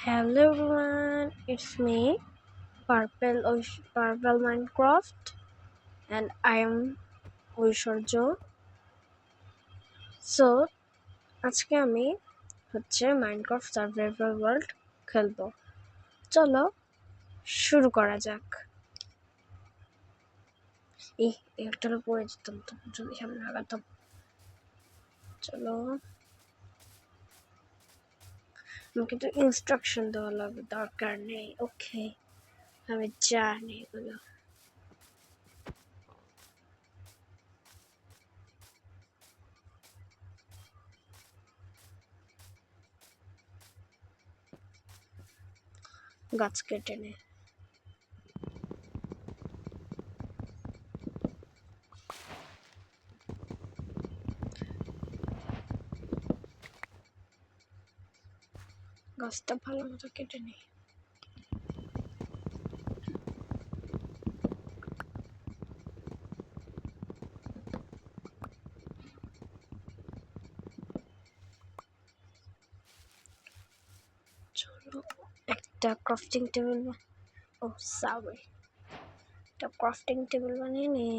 Hello everyone, it's me, Purple Minecraft, and I am Aishwarya. So আজকে আমি Minecraft survival world খেলবো। চলো শুরু করা যাক। একটার পড়ে যেতাম তো, যদি সামনে আগাতাম। চলো, আমাকে তো ইনস্ট্রাকশন দেওয়া লাগবে, দরকার নেই। ওকে, আমি জানি এগুলো। গাছ কেটে নে। গাছটা ভালো মতো কেটে নে। চলো একটা ক্রাফটিং টেবিল, একটা ক্রাফটিং টেবিল বানিয়ে নি,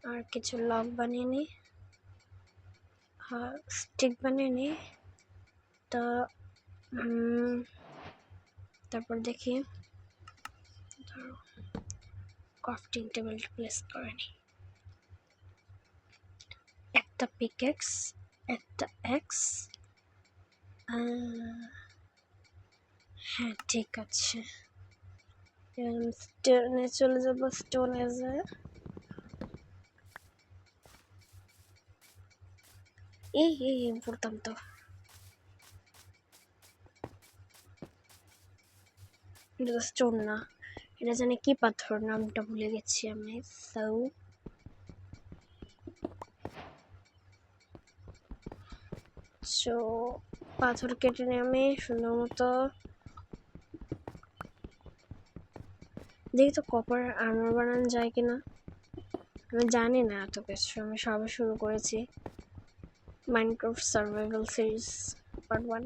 আর কিছু লগ বানিয়ে নি, আর স্টিক বানিয়ে নি। তো তারপর দেখি, ধরো ক্রাফটিং টেবিল প্লেস করে নি। একটা পিকেক্স, একটা এক্স। হ্যাঁ ঠিক আছে, স্টোনে চলে যাবো। স্টোনে যায় এই পড়তাম তো। এটা তো স্টোন না, এটা জানি কি পাথর, নামটা ভুলে গেছি আমি। সো পাথর কেটে নিয়ে আমি সুন্দর মতো দেখি তো কপার আর্মার বানানো যায় কিনা। আমি জানি না এত কিছু, আমি সবে শুরু করেছি মাইনক্রাফট সার্ভাইভাল সিরিজ পার্ট 1।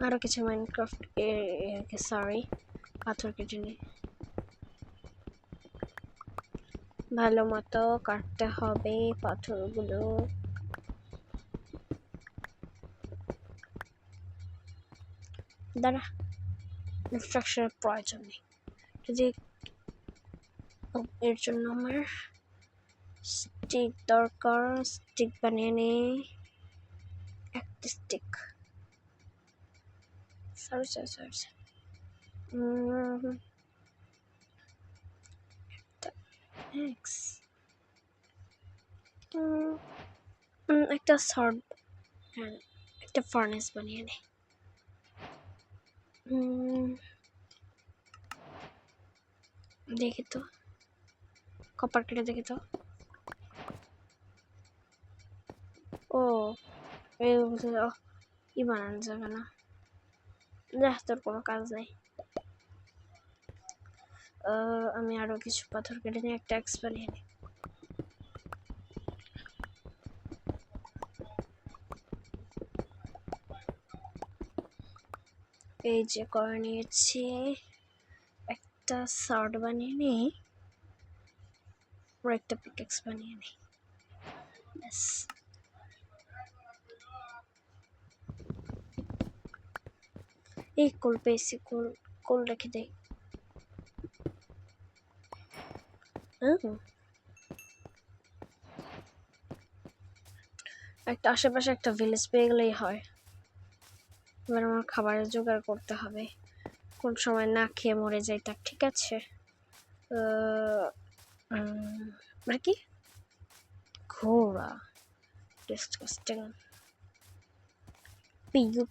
আরও কিছু মাইনক্রাফট সরি পাথর কেটে নিই। ভালো মতো কাটতে হবে পাথরগুলো। দাঁড়া, ইনস্ট্রাকশনের প্রয়োজন নেই। যদি এর জন্য আমার স্টিক দরকার, স্টিক বানিয়ে নিই। একটা স্টিক, সরি একটা সর্ট, হ্যাঁ একটা ফার্নেস বানিয়ে নিই। দেখি তো কপার কেটে দেখি তো। ও ই বানানো যাবে না, তোর কোনো কাজ নেই। আমি আরো কিছু পাথর কেটে নিয়ে একটা এক্স বানিয়ে নিই। এই যে করে নিয়েছি, একটা শর্ট বানিয়ে নিই, আর একটা পিকেক্স বানিয়ে নিই। ব্যাস, এই কোল পেয়েছি, কোল রেখে দেই। একটা আশেপাশে একটা ভিলেজ পেয়ে গেলেই হয়। এবার আমার খাবারের জোগাড় করতে হবে, কোন সময় না খেয়ে মরে যাই তার ঠিক আছে। কি ঘোড়া, ডিসকাস্টিং। পিগু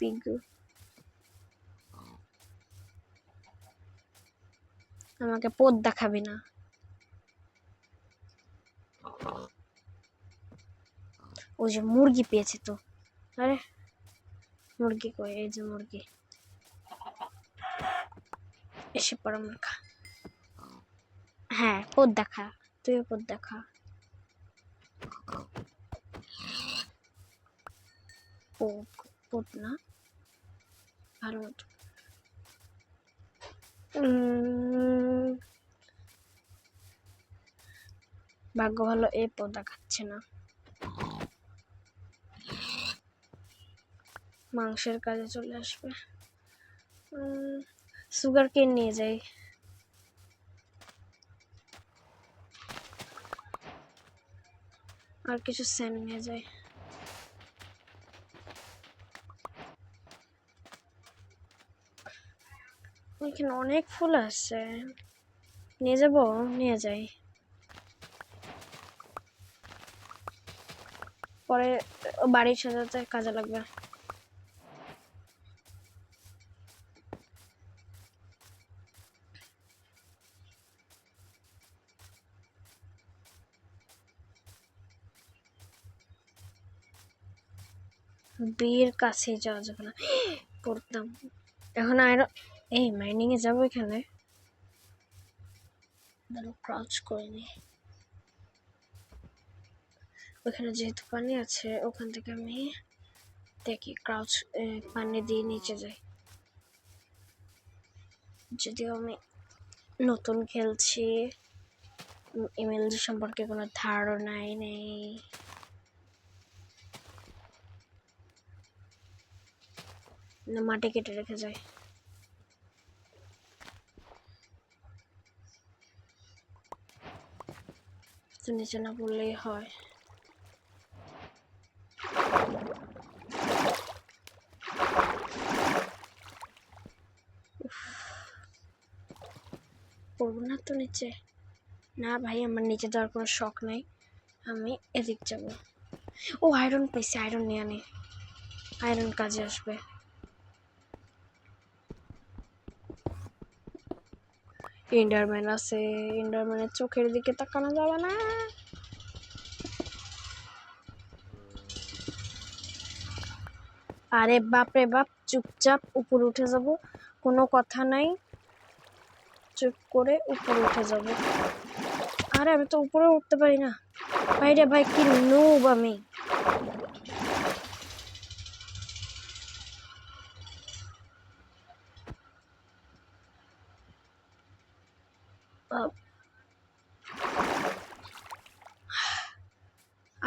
আমাকে পথ দেখাবি না। ওই যে মুরগি পেয়েছে তো। আরে মুরগি কই? এই যে মুরগি, এসে পড় আমার খা। হ্যাঁ পথ দেখা, তুইও পথ দেখা। পুত না, ভালো মতো। ভাগ্য ভালো এই পদা খাচ্ছে না। মাংসের কাজে চলে আসবে। সুগার কেন নিয়ে যাই। আর কিছু স্যান্ড নিয়ে যাই। এখানে অনেক ফুল আছে, নিয়ে যাব, নিয়ে যাই, পরে বাড়ি সাজাতে কাজে লাগবে। বিয়ের কাছে যাওয়া যাবে না, পড়তাম এখন। আর এই মাইনিং এ যাবো, এখানে ক্রাউচ করে নি। ওখানে যেহেতু পানি আছে, ওখান থেকে আমি দেখি ক্রাউচ পানি দিয়ে নিচে যাই। যদিও আমি নতুন খেলছি, এমএলজি সম্পর্কে কোনো ধারণাই নেই। মাটি কেটে রেখে যায়। তো নিচে না পড়লেই হয়। পড়বো না তো নিচে? না ভাই, আমার নিচে যাওয়ার কোনো শখ নাই, আমি এদিক যাব। ও আয়রন পাইছি, আয়রন নিয়ে আনি, আয়রন কাজে আসবে। এন্ডারম্যান আছে, এন্ডারম্যানের চোখের দিকে তাকানো যাবে না। আরে বাপ রে বাপ, চুপচাপ উপরে উঠে যাব, কোনো কথা নাই, চুপ করে উপরে উঠে যাব। আরে আমি তো উপরে উঠতে পারি না ভাই রে ভাই, কি নুব আমি।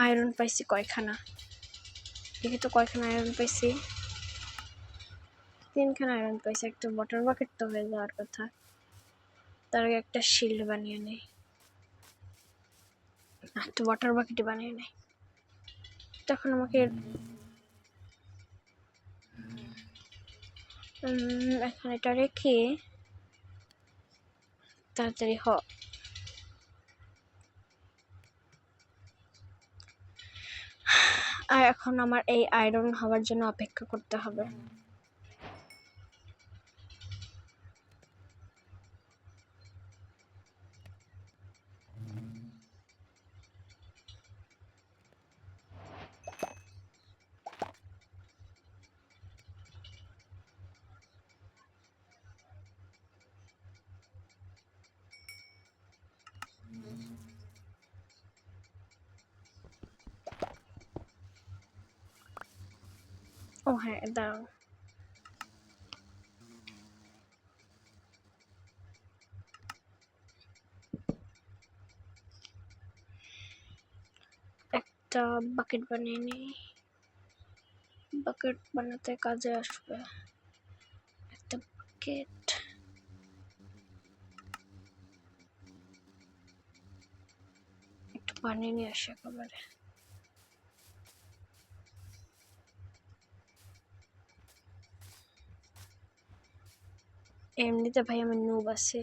আয়রন পাইছি কয়খানা, দেখি তো কয়খানা আয়রন পাইছি। 3খানা আয়রন পাইছি। একটা ওয়াটার বাকেট তো হয়ে যাওয়ার কথা, তার আগে একটা শিল্ড বানিয়ে নেই। একটা ওয়াটার বাকেটই বানিয়ে নেই। তখন আমাকে এখন এটা রেখে তাড়াতাড়ি আর এখন আমার এই আয়রন হওয়ার জন্য অপেক্ষা করতে হবে। ও হ্যাঁ, দাঁড়াও, একটা বাকেট বানিয়ে নিই, বাকেট বানাতে কাজে আসবে। একটা বাকেট, একটু পানি নিয়ে আসি একেবারে। এমনিতে ভাই আমার নুব আছে।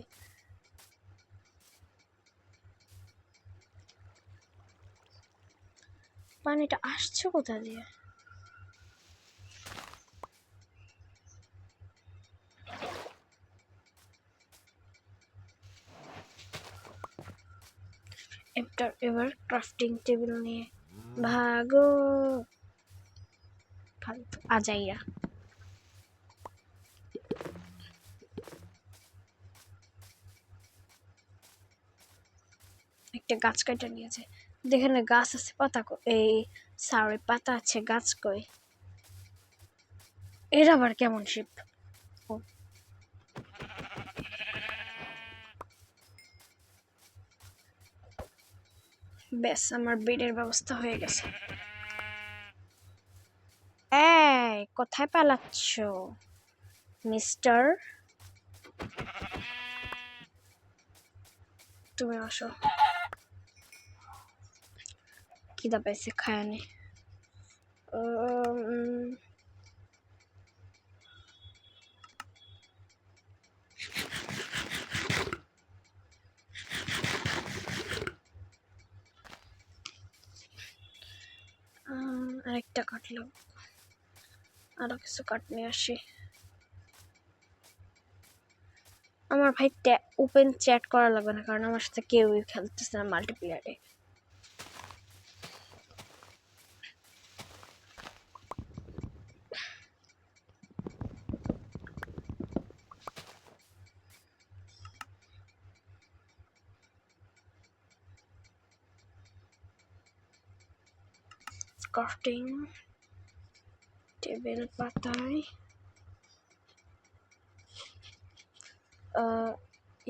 পানিটা আসছে কোথা দিয়ে? এবার ক্রাফটিং টেবিল নিয়ে ভাগো, ফালতু আজাইরা। একটা গাছ কাটা নিয়েছে, দেখেন গাছ আছে, পাতা এই সরি পাতা আছে, গাছ কই? এর আবার কেমন শিপ? ও ব্যাস, আমার বেডের ব্যবস্থা হয়ে গেছে। এই কোথায় পালাচ্ছ মিস্টার? তুমি আসো, খিদা পাইছে, খায় নে। আরেকটা কাটলো, আরো কিছু কাট নিয়ে আসি। আমার ভাই ওপেন চ্যাট করা লাগবে না, কারণ আমার সাথে কেউই খেলতেছে না মাল্টিপ্লেয়ারে। ক্রাফটিং টেবিল পাতায়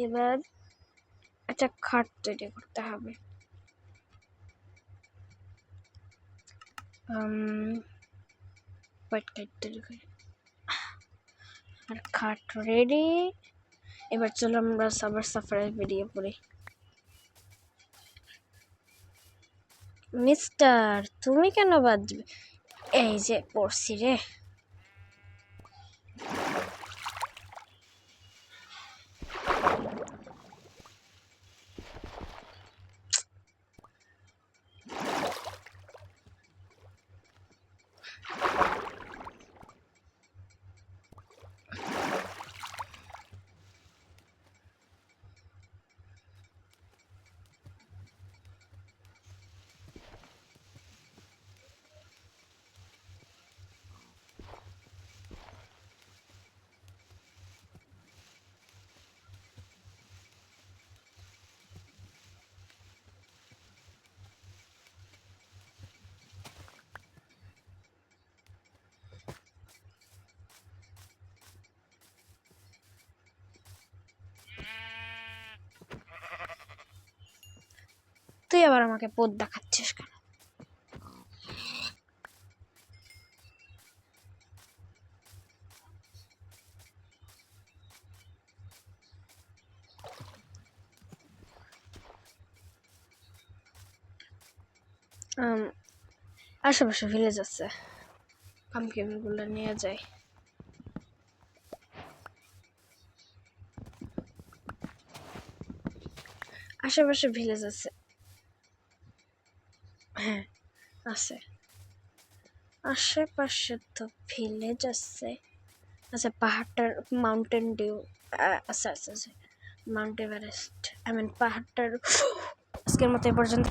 এবার একটা খাট তৈরি করতে হবে। হোয়াইট কাট তৈরি করি, আর খাট রেডি। এবার চলো আমরা সাবার সাফারে বেরিয়ে পড়ি। মিস্টার, তুমি কেন বাজবে? এই যে পড়ছি রে। তুই আবার আমাকে পথ দেখাচ্ছিস কেন? আশেপাশে ভিলেজ আছে, পাম্পকিন গুলো নিয়ে যাই। আশেপাশে ভিলেজ আছে, হ্যাঁ আছে, আশেপাশে তো ভিলেজ আছে। আচ্ছা, পাহাড়টার মাউন্টেন ডিউ আছে আছে আছে, মাউন্ট এভারেস্ট, আই মিন পাহাড়টার। আজকের মতো এ পর্যন্ত।